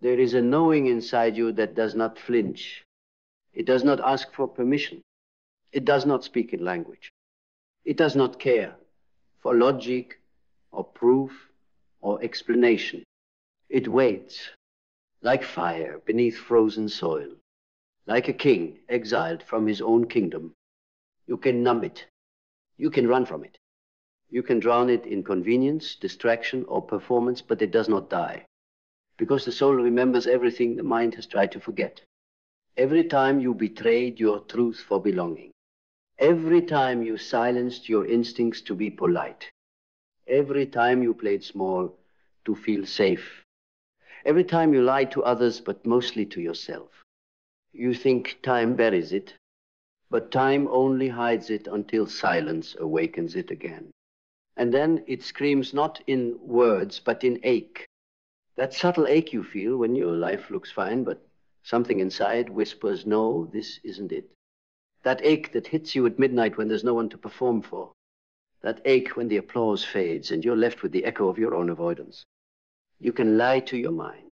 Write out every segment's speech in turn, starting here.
There is a knowing inside you that does not flinch. It does not ask for permission. It does not speak in language. It does not care for logic or proof or explanation. It waits like fire beneath frozen soil, like a king exiled from his own kingdom. You can numb it. You can run from it. You can drown it in convenience, distraction, or performance, but it does not die. Because the soul remembers everything the mind has tried to forget. Every time you betrayed your truth for belonging. Every time you silenced your instincts to be polite. Every time you played small to feel safe. Every time you lied to others, but mostly to yourself. You think time buries it, but time only hides it until silence awakens it again. And then it screams not in words, but in ache. That subtle ache you feel when your life looks fine, but something inside whispers, no, this isn't it. That ache that hits you at midnight when there's no one to perform for. That ache when the applause fades and you're left with the echo of your own avoidance. You can lie to your mind,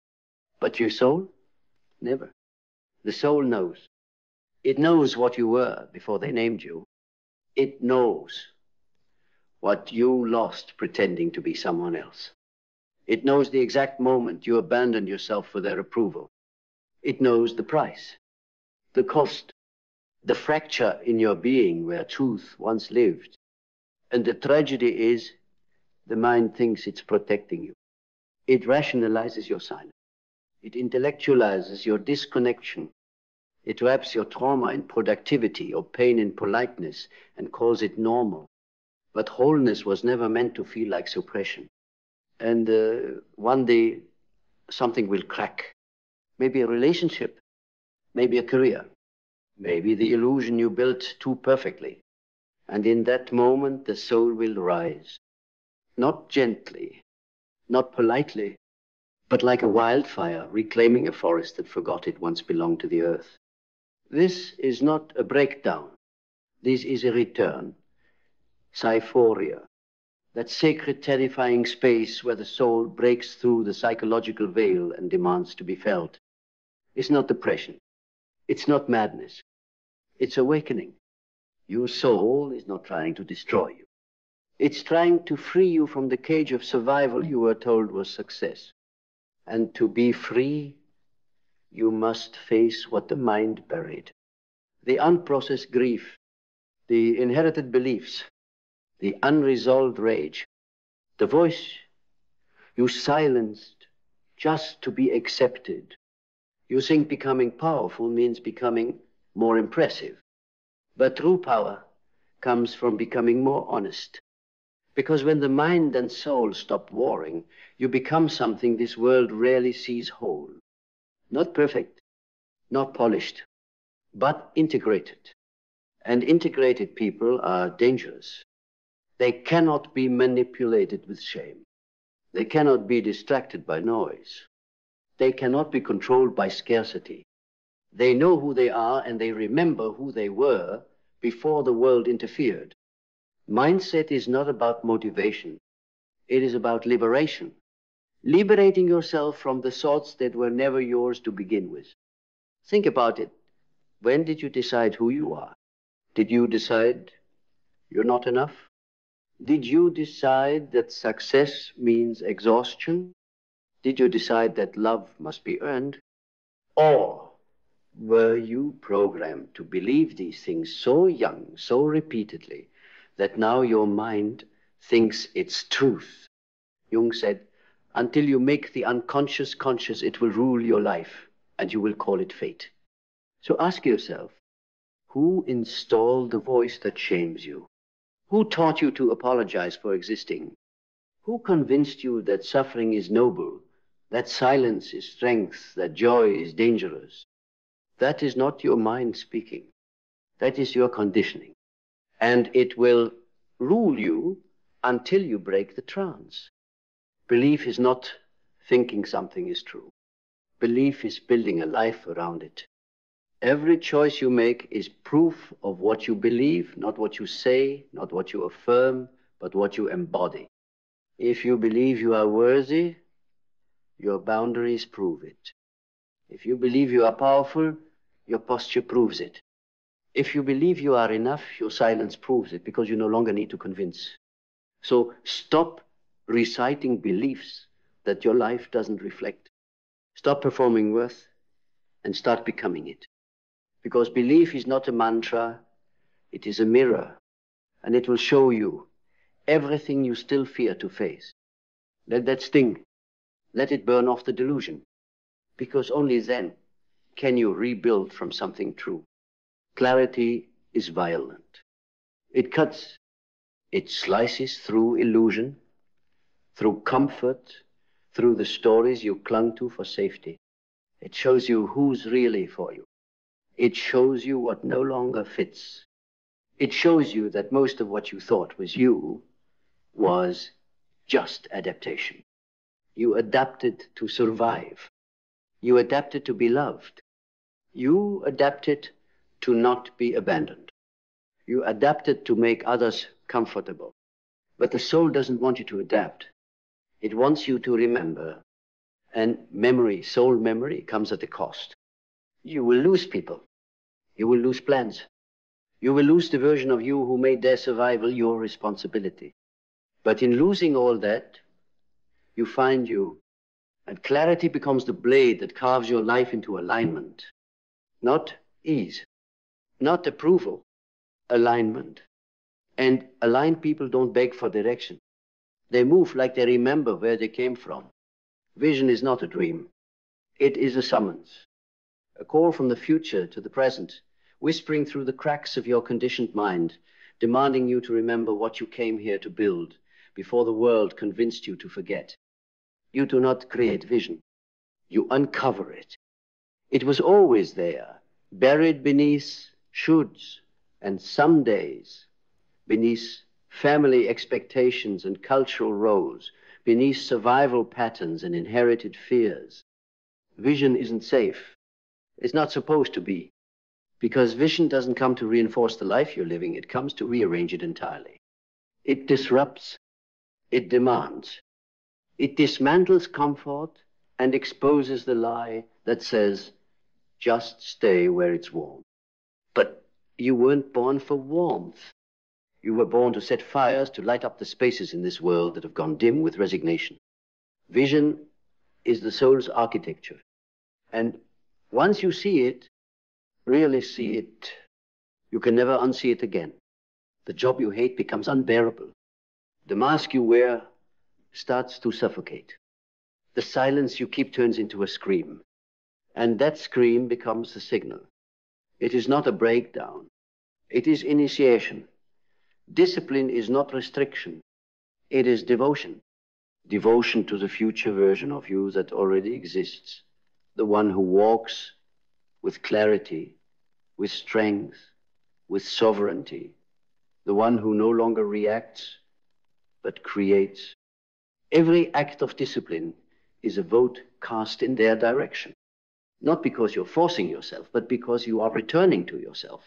but your soul? Never. The soul knows. It knows what you were before they named you. It knows what you lost pretending to be someone else. It knows the exact moment you abandoned yourself for their approval. It knows the price, the cost, the fracture in your being where truth once lived. And the tragedy is, the mind thinks it's protecting you. It rationalizes your silence. It intellectualizes your disconnection. It wraps your trauma in productivity or pain in politeness and calls it normal. But wholeness was never meant to feel like suppression. And one day, something will crack. Maybe a relationship, maybe a career, maybe the illusion you built too perfectly. And in that moment, the soul will rise. Not gently, not politely, but like a wildfire reclaiming a forest that forgot it once belonged to the earth. This is not a breakdown. This is a return. Syphoria. That sacred, terrifying space where the soul breaks through the psychological veil and demands to be felt. It's not depression. It's not madness. It's awakening. Your soul is not trying to destroy you. It's trying to free you from the cage of survival you were told was success. And to be free, you must face what the mind buried. The unprocessed grief, the inherited beliefs, the unresolved rage, the voice you silenced just to be accepted. You think becoming powerful means becoming more impressive. But true power comes from becoming more honest. Because when the mind and soul stop warring, you become something this world rarely sees whole. Not perfect, not polished, but integrated. And integrated people are dangerous. They cannot be manipulated with shame. They cannot be distracted by noise. They cannot be controlled by scarcity. They know who they are and they remember who they were before the world interfered. Mindset is not about motivation. It is about liberation. Liberating yourself from the thoughts that were never yours to begin with. Think about it. When did you decide who you are? Did you decide you're not enough? Did you decide that success means exhaustion? Did you decide that love must be earned? Or were you programmed to believe these things so young, so repeatedly, that now your mind thinks it's truth? Jung said, until you make the unconscious conscious, it will rule your life, and you will call it fate. So ask yourself, who installed the voice that shames you? Who taught you to apologize for existing? Who convinced you that suffering is noble, that silence is strength, that joy is dangerous? That is not your mind speaking. That is your conditioning. And it will rule you until you break the trance. Belief is not thinking something is true. Belief is building a life around it. Every choice you make is proof of what you believe, not what you say, not what you affirm, but what you embody. If you believe you are worthy, your boundaries prove it. If you believe you are powerful, your posture proves it. If you believe you are enough, your silence proves it, because you no longer need to convince. So stop reciting beliefs that your life doesn't reflect. Stop performing worth and start becoming it. Because belief is not a mantra, it is a mirror, and it will show you everything you still fear to face. Let that sting. Let it burn off the delusion, because only then can you rebuild from something true. Clarity is violent. It cuts, it slices through illusion, through comfort, through the stories you clung to for safety. It shows you who's really for you. It shows you what no longer fits. It shows you that most of what you thought was you was just adaptation. You adapted to survive. You adapted to be loved. You adapted to not be abandoned. You adapted to make others comfortable. But the soul doesn't want you to adapt. It wants you to remember. And memory, soul memory, comes at a cost. You will lose people. You will lose plans. You will lose the version of you who made their survival your responsibility. But in losing all that, you find you. And clarity becomes the blade that carves your life into alignment. Not ease, not approval, alignment. And aligned people don't beg for direction. They move like they remember where they came from. Vision is not a dream. It is a summons, a call from the future to the present, whispering through the cracks of your conditioned mind, demanding you to remember what you came here to build before the world convinced you to forget. You do not create vision. You uncover it. It was always there, buried beneath shoulds and somedays, beneath family expectations and cultural roles, beneath survival patterns and inherited fears. Vision isn't safe. It's not supposed to be. Because vision doesn't come to reinforce the life you're living. It comes to rearrange it entirely. It disrupts. It demands. It dismantles comfort and exposes the lie that says, just stay where it's warm. But you weren't born for warmth. You were born to set fires to light up the spaces in this world that have gone dim with resignation. Vision is the soul's architecture. And once you see it, really see it, you can never unsee it again. The job you hate becomes unbearable. The mask you wear starts to suffocate. The silence you keep turns into a scream. And that scream becomes the signal. It is not a breakdown. It is initiation. Discipline is not restriction. It is devotion. Devotion to the future version of you that already exists. The one who walks with clarity, with strength, with sovereignty. The one who no longer reacts, but creates. Every act of discipline is a vote cast in their direction. Not because you're forcing yourself, but because you are returning to yourself.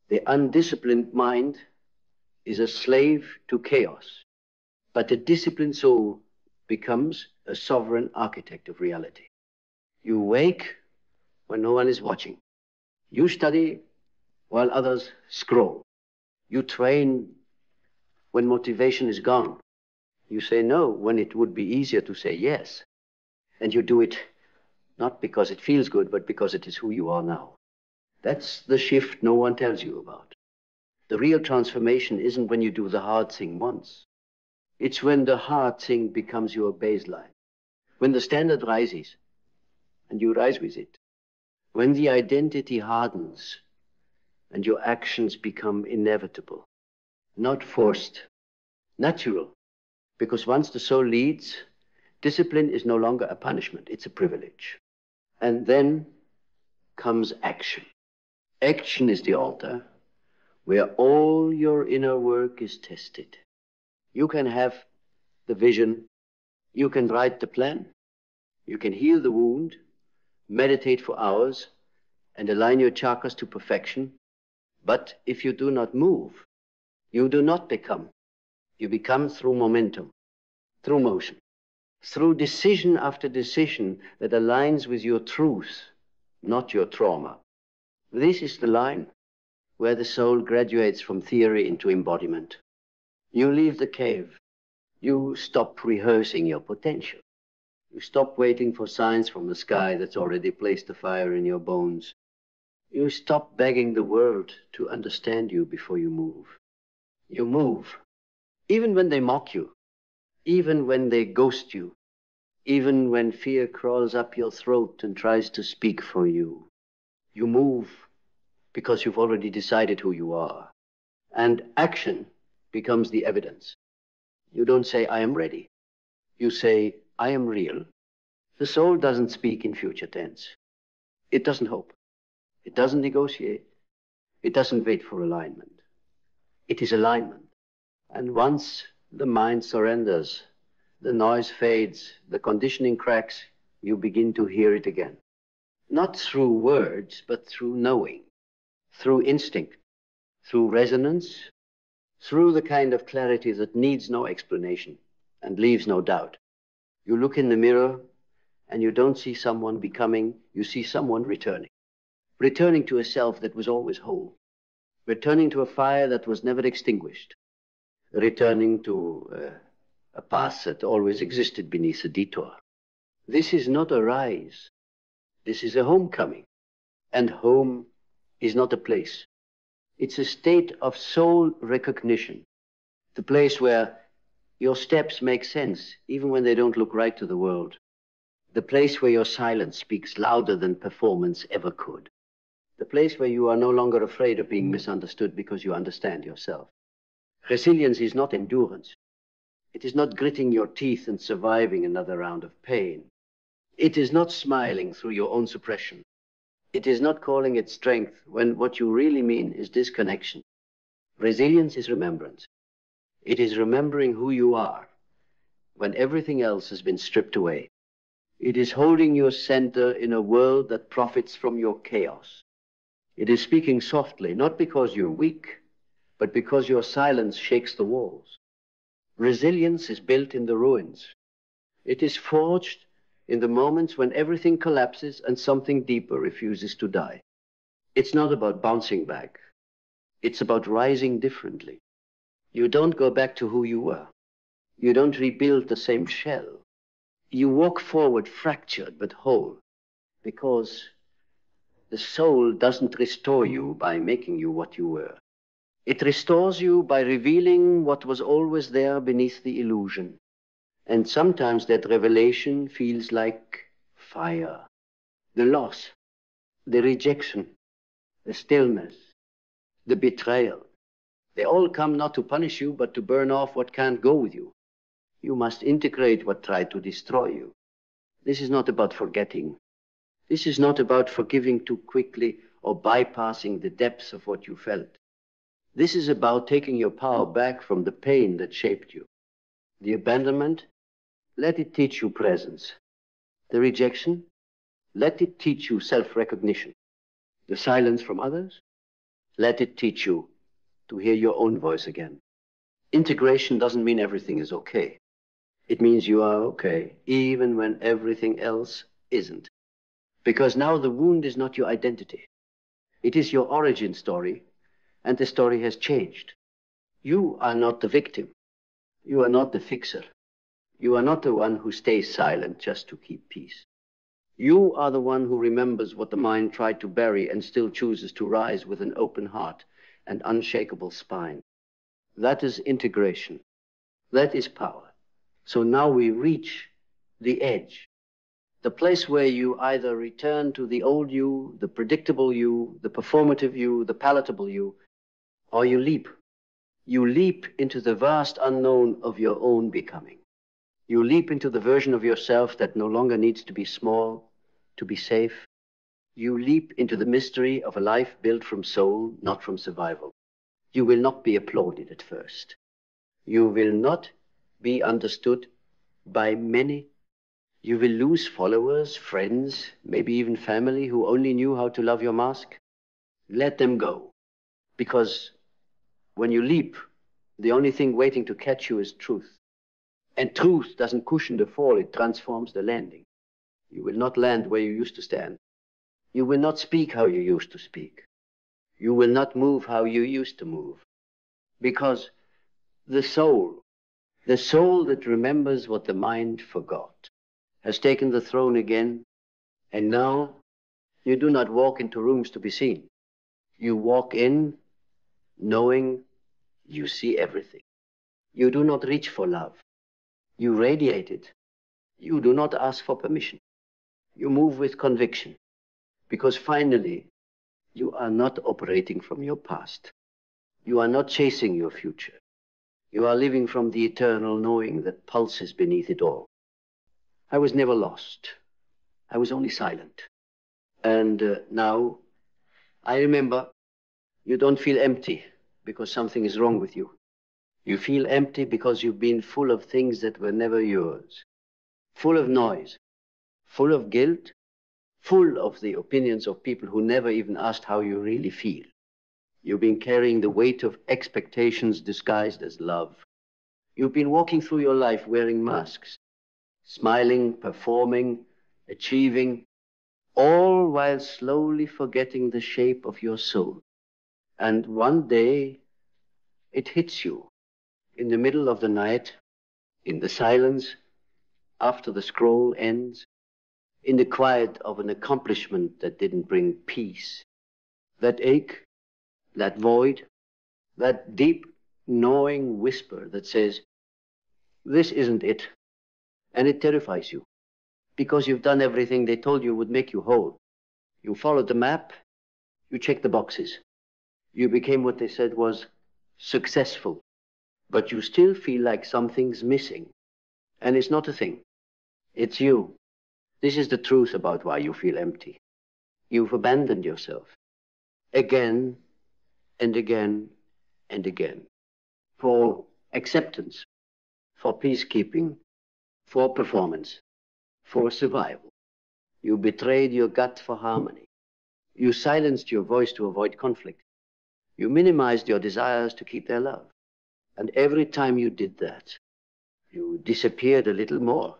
The undisciplined mind is a slave to chaos, but the disciplined soul becomes a sovereign architect of reality. You wake when no one is watching. You study while others scroll. You train when motivation is gone. You say no when it would be easier to say yes. And you do it not because it feels good, but because it is who you are now. That's the shift no one tells you about. The real transformation isn't when you do the hard thing once. It's when the hard thing becomes your baseline. When the standard rises, and you rise with it. When the identity hardens, and your actions become inevitable. Not forced, natural. Because once the soul leads, discipline is no longer a punishment, it's a privilege. And then comes action. Action is the altar where all your inner work is tested. You can have the vision, you can write the plan, you can heal the wound, meditate for hours, and align your chakras to perfection. But if you do not move, you do not become. You become through momentum, through motion, through decision after decision that aligns with your truth not your trauma. This is the line where the soul graduates from theory into embodiment. You leave the cave. You stop rehearsing your potential. You stop waiting for signs from the sky that's already placed a fire in your bones. You stop begging the world to understand you before you move. You move, even when they mock you, even when they ghost you, even when fear crawls up your throat and tries to speak for you. You move because you've already decided who you are. And action becomes the evidence. You don't say, I am ready. You say, I am real. The soul doesn't speak in future tense. It doesn't hope. It doesn't negotiate. It doesn't wait for alignment. It is alignment. And once the mind surrenders, the noise fades, the conditioning cracks, you begin to hear it again. Not through words, but through knowing, through instinct, through resonance, through the kind of clarity that needs no explanation and leaves no doubt. You look in the mirror and you don't see someone becoming, you see someone returning. Returning to a self that was always whole. Returning to a fire that was never extinguished. Returning to a path that always existed beneath a detour. This is not a rise. This is a homecoming. And home is not a place. It's a state of soul recognition. The place where your steps make sense, even when they don't look right to the world. The place where your silence speaks louder than performance ever could. The place where you are no longer afraid of being misunderstood because you understand yourself. Resilience is not endurance. It is not gritting your teeth and surviving another round of pain. It is not smiling through your own suppression. It is not calling it strength when what you really mean is disconnection. Resilience is remembrance. It is remembering who you are when everything else has been stripped away. It is holding your center in a world that profits from your chaos. It is speaking softly, not because you're weak, but because your silence shakes the walls. Resilience is built in the ruins. It is forged in the moments when everything collapses and something deeper refuses to die. It's not about bouncing back. It's about rising differently. You don't go back to who you were. You don't rebuild the same shell. You walk forward fractured but whole, because the soul doesn't restore you by making you what you were. It restores you by revealing what was always there beneath the illusion. And sometimes that revelation feels like fire. The loss, the rejection, the stillness, the betrayal. They all come not to punish you, but to burn off what can't go with you. You must integrate what tried to destroy you. This is not about forgetting. This is not about forgiving too quickly or bypassing the depths of what you felt. This is about taking your power back from the pain that shaped you. The abandonment, let it teach you presence. The rejection, let it teach you self-recognition. The silence from others, let it teach you to hear your own voice again. Integration doesn't mean everything is okay. It means you are okay, even when everything else isn't. Because now the wound is not your identity. It is your origin story, and the story has changed. You are not the victim. You are not the fixer. You are not the one who stays silent just to keep peace. You are the one who remembers what the mind tried to bury and still chooses to rise with an open heart and unshakable spine. That is integration. That is power. So now we reach the edge, the place where you either return to the old you, the predictable you, the performative you, the palatable you, or you leap. You leap into the vast unknown of your own becoming. You leap into the version of yourself that no longer needs to be small, to be safe. You leap into the mystery of a life built from soul, not from survival. You will not be applauded at first. You will not be understood by many. You will lose followers, friends, maybe even family who only knew how to love your mask. Let them go. Because when you leap, the only thing waiting to catch you is truth. And truth doesn't cushion the fall, it transforms the landing. You will not land where you used to stand. You will not speak how you used to speak. You will not move how you used to move. Because the soul that remembers what the mind forgot, has taken the throne again, and now you do not walk into rooms to be seen. You walk in knowing you see everything. You do not reach for love. You radiate it. You do not ask for permission. You move with conviction, because finally, you are not operating from your past. You are not chasing your future. You are living from the eternal knowing that pulses beneath it all. I was never lost. I was only silent. And now, I remember, you don't feel empty because something is wrong with you. You feel empty because you've been full of things that were never yours. Full of noise, full of guilt, full of the opinions of people who never even asked how you really feel. You've been carrying the weight of expectations disguised as love. You've been walking through your life wearing masks, smiling, performing, achieving, all while slowly forgetting the shape of your soul. And one day, it hits you in the middle of the night, in the silence, after the scroll ends, in the quiet of an accomplishment that didn't bring peace. That ache, that void, that deep gnawing whisper that says, this isn't it. And it terrifies you because you've done everything they told you would make you whole. You followed the map, you checked the boxes. You became what they said was successful, but you still feel like something's missing. And it's not a thing. It's you. This is the truth about why you feel empty. You've abandoned yourself again and again and again for acceptance, for peacekeeping, for performance, for survival. You betrayed your gut for harmony. You silenced your voice to avoid conflict. You minimized your desires to keep their love. And every time you did that, you disappeared a little more.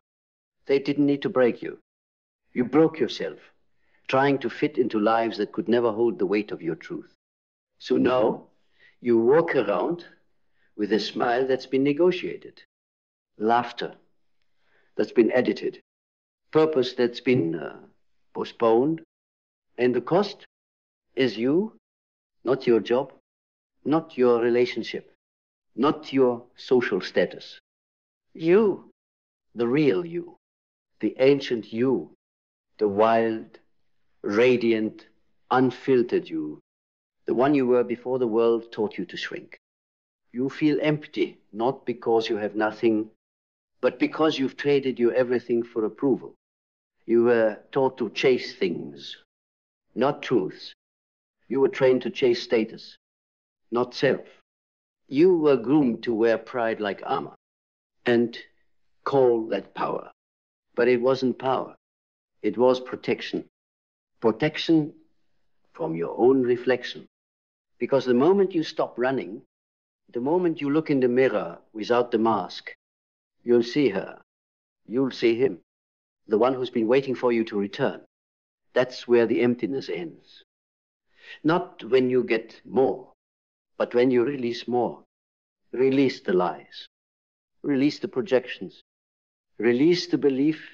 They didn't need to break you. You broke yourself, trying to fit into lives that could never hold the weight of your truth. So now, you walk around with a smile that's been negotiated, laughter that's been edited, purpose that's been postponed, and the cost is you, not your job, not your relationship, not your social status. You, the real you, the ancient you, the wild, radiant, unfiltered you, the one you were before the world taught you to shrink. You feel empty, not because you have nothing, but because you've traded your everything for approval. You were taught to chase things, not truths. You were trained to chase status, not self. You were groomed to wear pride like armor and call that power. But it wasn't power. It was protection. Protection from your own reflection. Because the moment you stop running, the moment you look in the mirror without the mask, you'll see her. You'll see him. The one who's been waiting for you to return. That's where the emptiness ends. Not when you get more, but when you release more. Release the lies. Release the projections. Release the belief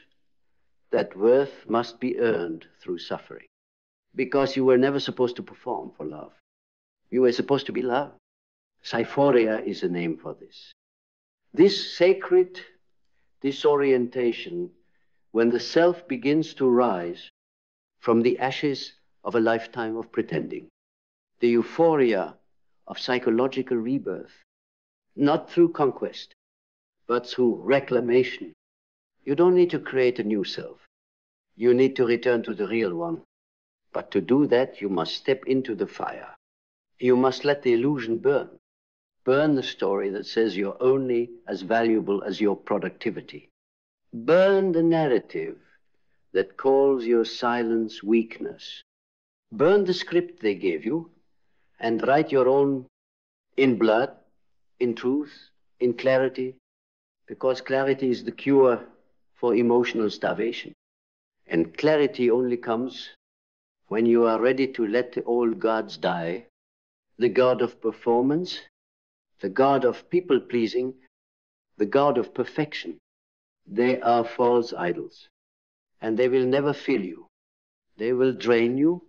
that worth must be earned through suffering. Because you were never supposed to perform for love. You were supposed to be loved. Syphoria is a name for this. This sacred disorientation, when the self begins to rise from the ashes of a lifetime of pretending. The euphoria of psychological rebirth, not through conquest, but through reclamation. You don't need to create a new self. You need to return to the real one. But to do that, you must step into the fire. You must let the illusion burn. Burn the story that says you're only as valuable as your productivity. Burn the narrative that calls your silence weakness. Burn the script they gave you and write your own in blood, in truth, in clarity, because clarity is the cure for emotional starvation. And clarity only comes when you are ready to let the old gods die, the god of performance, the god of people-pleasing, the god of perfection, they are false idols, and they will never fill you. They will drain you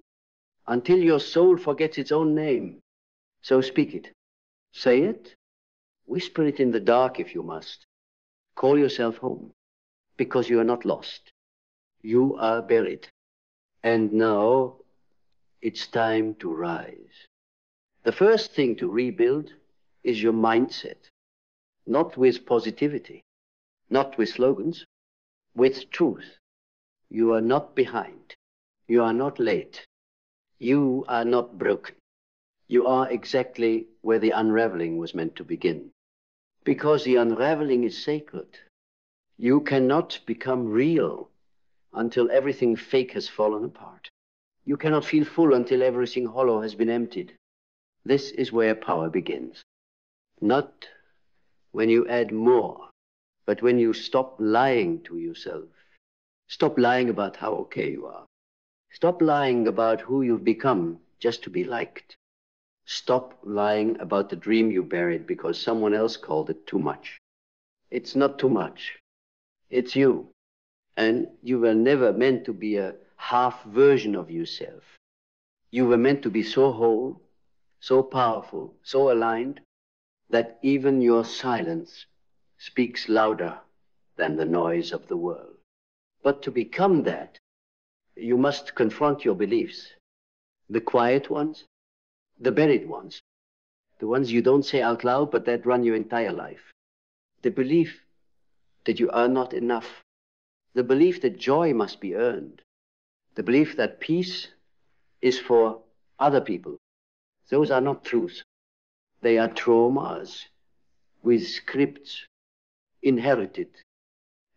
until your soul forgets its own name. So speak it. Say it. Whisper it in the dark if you must. Call yourself home, because you are not lost. You are buried. And now it's time to rise. The first thing to rebuild is your mindset. Not with positivity, not with slogans, with truth. You are not behind. You are not late. You are not broken. You are exactly where the unraveling was meant to begin. Because the unraveling is sacred. You cannot become real until everything fake has fallen apart. You cannot feel full until everything hollow has been emptied. This is where power begins. Not when you add more, but when you stop lying to yourself. Stop lying about how okay you are. Stop lying about who you've become just to be liked. Stop lying about the dream you buried because someone else called it too much. It's not too much. It's you. And you were never meant to be a half version of yourself. You were meant to be so whole, so powerful, so aligned, that even your silence speaks louder than the noise of the world. But to become that, you must confront your beliefs. The quiet ones, the buried ones, the ones you don't say out loud, but that run your entire life. The belief that you are not enough. The belief that joy must be earned. The belief that peace is for other people. Those are not truths. They are traumas with scripts inherited,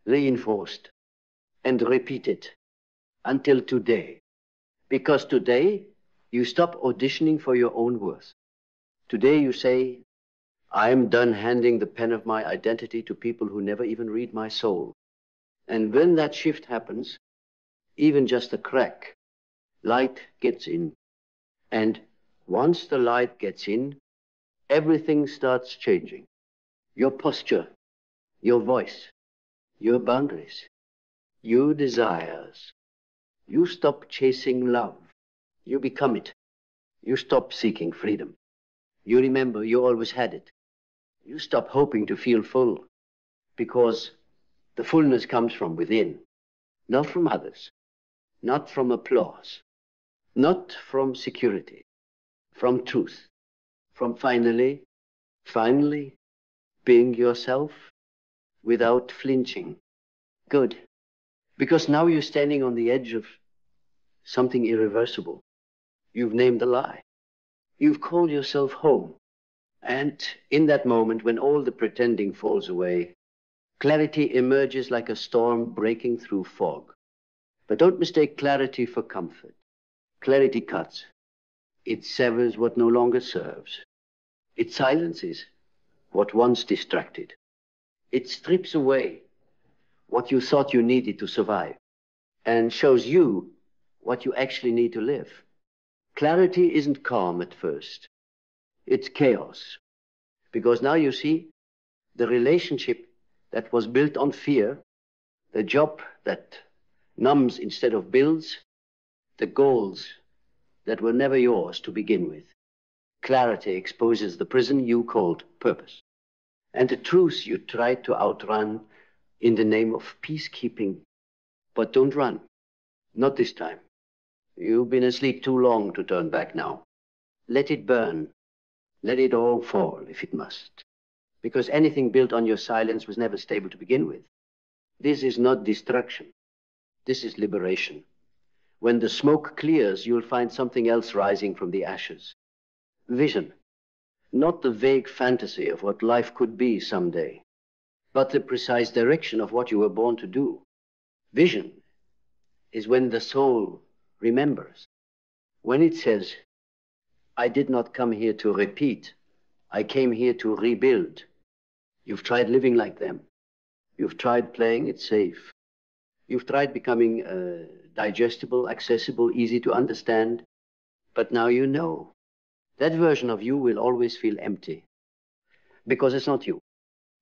reinforced, and repeated until today. Because today, you stop auditioning for your own worth. Today you say, I'm done handing the pen of my identity to people who never even read my soul. And when that shift happens, even just a crack, light gets in. And once the light gets in, everything starts changing. Your posture, your voice, your boundaries, your desires. You stop chasing love. You become it. You stop seeking freedom. You remember you always had it. You stop hoping to feel full, because the fullness comes from within, not from others, not from applause, not from security, from truth, from finally being yourself without flinching. Good. Because now you're standing on the edge of something irreversible. You've named a lie. You've called yourself home. And in that moment, when all the pretending falls away, clarity emerges like a storm breaking through fog. But don't mistake clarity for comfort. Clarity cuts. It severs what no longer serves. It silences what once distracted. It strips away what you thought you needed to survive and shows you what you actually need to live. Clarity isn't calm at first. It's chaos. Because now you see the relationship that was built on fear, the job that numbs instead of builds, the goals that were never yours to begin with. Clarity exposes the prison you called purpose, and the truth you tried to outrun in the name of peacekeeping. But don't run. Not this time. You've been asleep too long to turn back now. Let it burn. Let it all fall if it must. Because anything built on your silence was never stable to begin with. This is not destruction. This is liberation. When the smoke clears, you'll find something else rising from the ashes. Vision. Not the vague fantasy of what life could be someday, but the precise direction of what you were born to do. Vision is when the soul remembers. When it says, I did not come here to repeat. I came here to rebuild. You've tried living like them. You've tried playing it safe. You've tried becoming digestible, accessible, easy to understand, but now you know. That version of you will always feel empty because it's not you.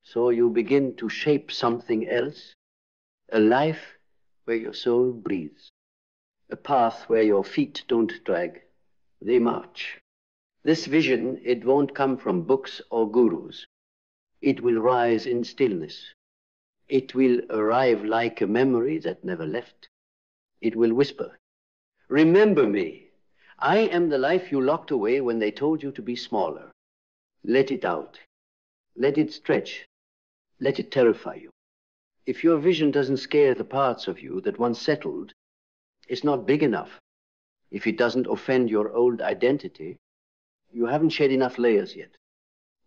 So you begin to shape something else, a life where your soul breathes, a path where your feet don't drag, they march. This vision, it won't come from books or gurus. It will rise in stillness. It will arrive like a memory that never left. It will whisper, remember me. I am the life you locked away when they told you to be smaller. Let it out. Let it stretch. Let it terrify you. If your vision doesn't scare the parts of you that once settled, it's not big enough. If it doesn't offend your old identity, you haven't shed enough layers yet.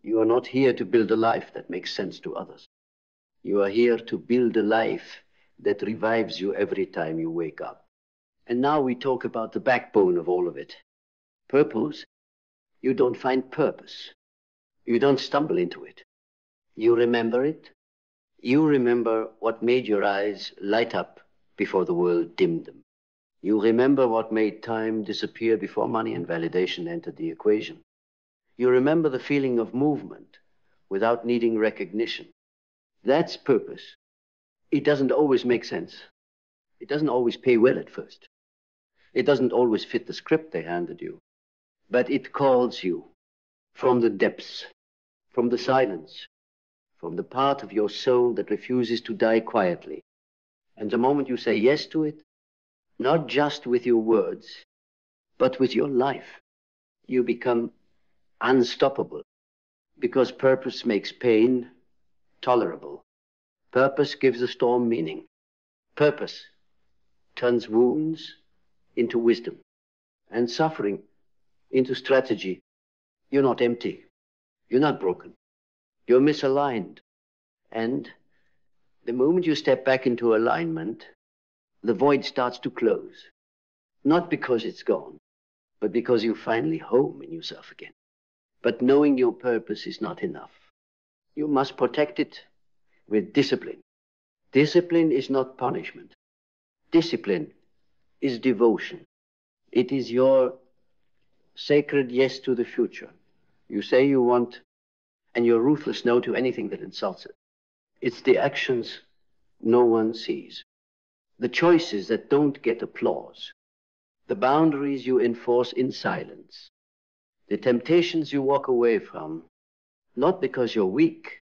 You are not here to build a life that makes sense to others. You are here to build a life that revives you every time you wake up. And now we talk about the backbone of all of it. Purpose. You don't find purpose. You don't stumble into it. You remember it. You remember what made your eyes light up before the world dimmed them. You remember what made time disappear before money and validation entered the equation. You remember the feeling of movement without needing recognition. That's purpose. It doesn't always make sense. It doesn't always pay well at first. It doesn't always fit the script they handed you. But it calls you from the depths, from the silence, from the part of your soul that refuses to die quietly. And the moment you say yes to it, not just with your words, but with your life, you become unstoppable, because purpose makes pain tolerable. Purpose gives a storm meaning. Purpose turns wounds into wisdom and suffering into strategy. You're not empty. You're not broken. You're misaligned. And the moment you step back into alignment, the void starts to close. Not because it's gone, but because you're finally home in yourself again. But knowing your purpose is not enough. You must protect it with discipline. Discipline is not punishment. Discipline is devotion. It is your sacred yes to the future. You say you want, and your ruthless no to anything that insults it. It's the actions no one sees. The choices that don't get applause. The boundaries you enforce in silence. The temptations you walk away from, not because you're weak,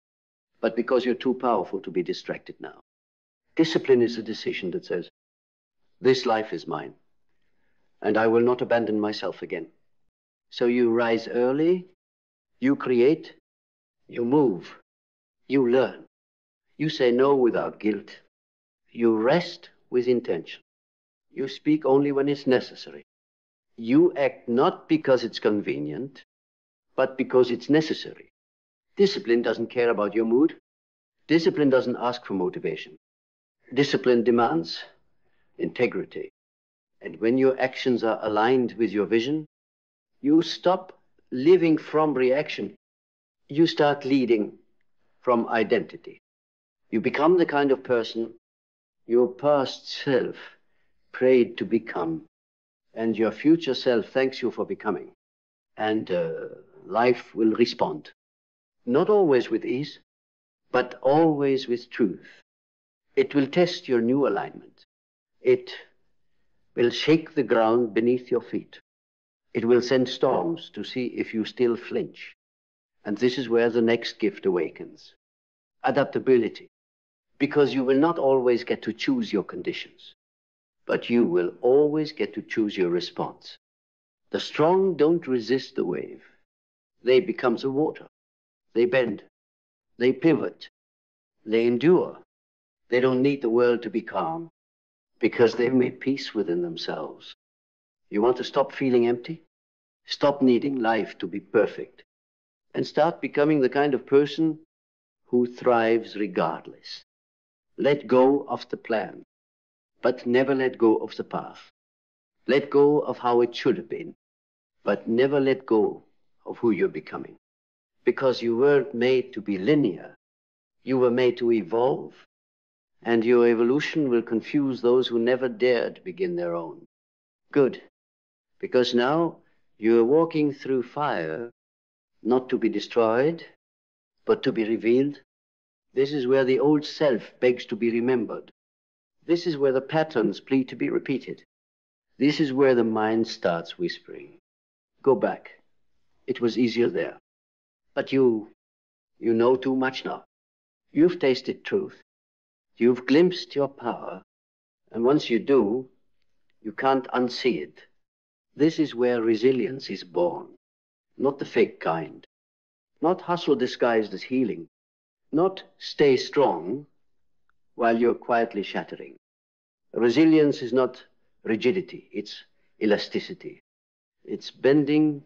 but because you're too powerful to be distracted now. Discipline is a decision that says, this life is mine, and I will not abandon myself again. So you rise early, you create, you move, you learn. You say no without guilt. You rest with intention. You speak only when it's necessary. You act not because it's convenient, but because it's necessary. Discipline doesn't care about your mood. Discipline doesn't ask for motivation. Discipline demands integrity. And when your actions are aligned with your vision, you stop living from reaction. You start leading from identity. You become the kind of person your past self prayed to become, and your future self thanks you for becoming. And life will respond. Not always with ease, but always with truth. It will test your new alignment. It will shake the ground beneath your feet. It will send storms to see if you still flinch. And this is where the next gift awakens. Adaptability. Because you will not always get to choose your conditions, but you will always get to choose your response. The strong don't resist the wave. They become the water. They bend. They pivot. They endure. They don't need the world to be calm because they've made peace within themselves. You want to stop feeling empty? Stop needing life to be perfect and start becoming the kind of person who thrives regardless. Let go of the plan, but never let go of the path. Let go of how it should have been, but never let go of who you're becoming. Because you weren't made to be linear. You were made to evolve And your evolution will confuse those who never dared begin their own. Good. Because now you are walking through fire, not to be destroyed, but to be revealed. This is where the old self begs to be remembered. This is where the patterns plead to be repeated. This is where the mind starts whispering. Go back. It was easier there. But you know too much now. You've tasted truth. You've glimpsed your power. And once you do, you can't unsee it. This is where resilience is born. Not the fake kind. Not hustle disguised as healing. Not stay strong while you're quietly shattering. Resilience is not rigidity, it's elasticity. It's bending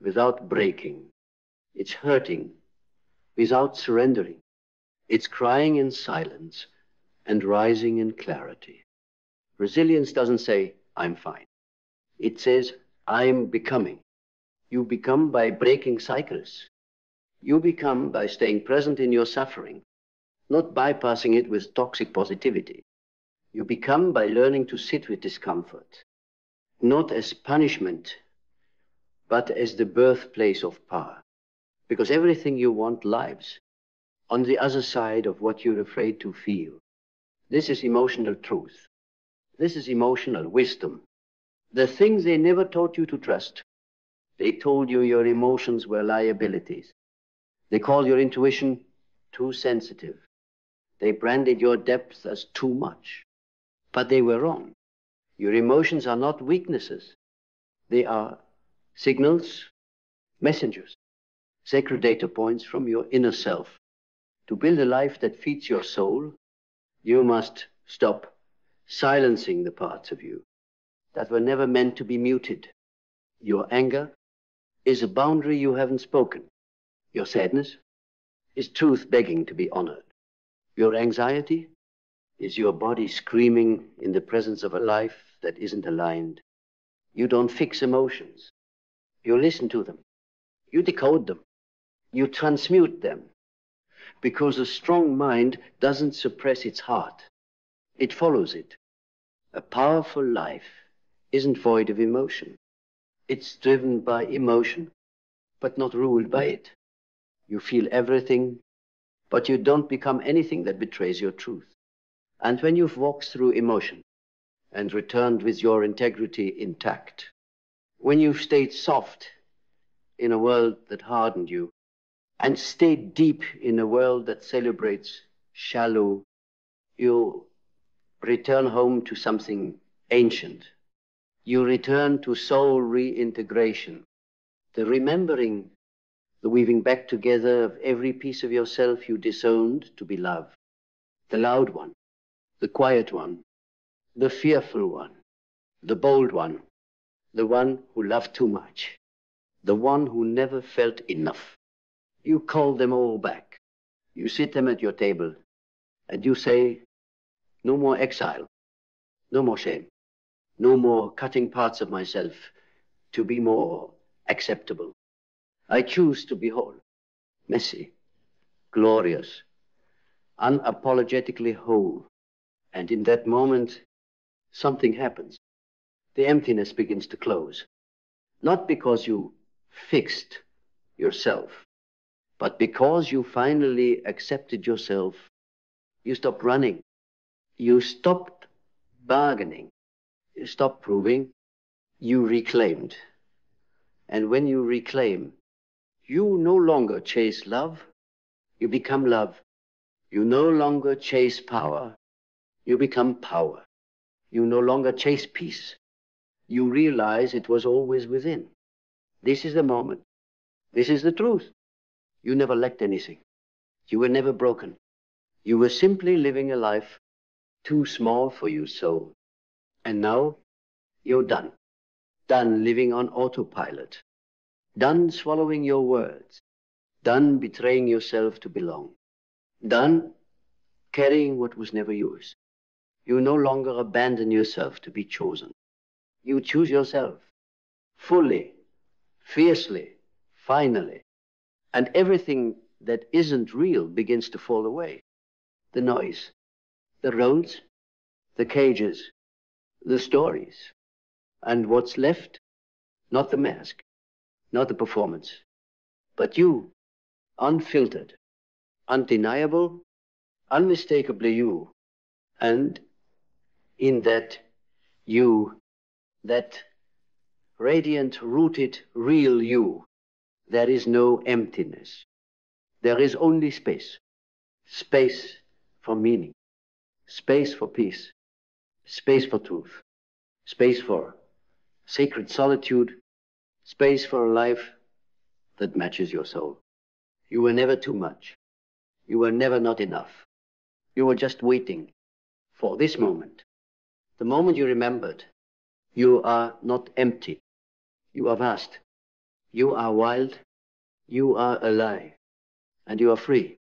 without breaking. It's hurting without surrendering. It's crying in silence and rising in clarity. Resilience doesn't say, I'm fine. It says, I'm becoming. You become by breaking cycles. You become by staying present in your suffering, not bypassing it with toxic positivity. You become by learning to sit with discomfort, not as punishment, but as the birthplace of power. Because everything you want lives on the other side of what you're afraid to feel. This is emotional truth. This is emotional wisdom. The things they never taught you to trust. They told you your emotions were liabilities. They called your intuition too sensitive. They branded your depth as too much. But they were wrong. Your emotions are not weaknesses. They are signals, messengers, sacred data points from your inner self. To build a life that feeds your soul, you must stop silencing the parts of you that were never meant to be muted. Your anger is a boundary you haven't spoken. Your sadness is truth begging to be honored. Your anxiety is your body screaming in the presence of a life that isn't aligned. You don't fix emotions. You listen to them. You decode them. You transmute them. Because a strong mind doesn't suppress its heart. It follows it. A powerful life isn't void of emotion. It's driven by emotion, but not ruled by it. You feel everything, but you don't become anything that betrays your truth. And when you've walked through emotion and returned with your integrity intact, when you've stayed soft in a world that hardened you, and stayed deep in a world that celebrates shallow, you return home to something ancient. You return to soul reintegration, the remembering, the weaving back together of every piece of yourself you disowned to be love. The loud one, the quiet one, the fearful one, the bold one, the one who loved too much, the one who never felt enough. You call them all back. You sit them at your table, and you say, no more exile, no more shame, no more cutting parts of myself to be more acceptable. I choose to be whole, messy, glorious, unapologetically whole. And in that moment, something happens. The emptiness begins to close. Not because you fixed yourself, but because you finally accepted yourself. You stopped running. You stopped bargaining. You stopped proving. You reclaimed. And when you reclaim, you no longer chase love. You become love. You no longer chase power. You become power. You no longer chase peace. You realize it was always within. This is the moment. This is the truth. You never lacked anything. You were never broken. You were simply living a life too small for your soul. And now you're done. Done living on autopilot. Done swallowing your words. Done betraying yourself to belong. Done carrying what was never yours. You no longer abandon yourself to be chosen. You choose yourself fully, fiercely, finally. And everything that isn't real begins to fall away. The noise, the roles, the cages, the stories. And what's left? Not the mask, not the performance, but you, unfiltered, undeniable, unmistakably you. And in that you, that radiant, rooted, real you, there is no emptiness. There is only space. Space for meaning. Space for peace. Space for truth. Space for sacred solitude. Space for a life that matches your soul. You were never too much. You were never not enough. You were just waiting for this moment. The moment you remembered, you are not empty. You are vast. You are wild. You are alive. And you are free.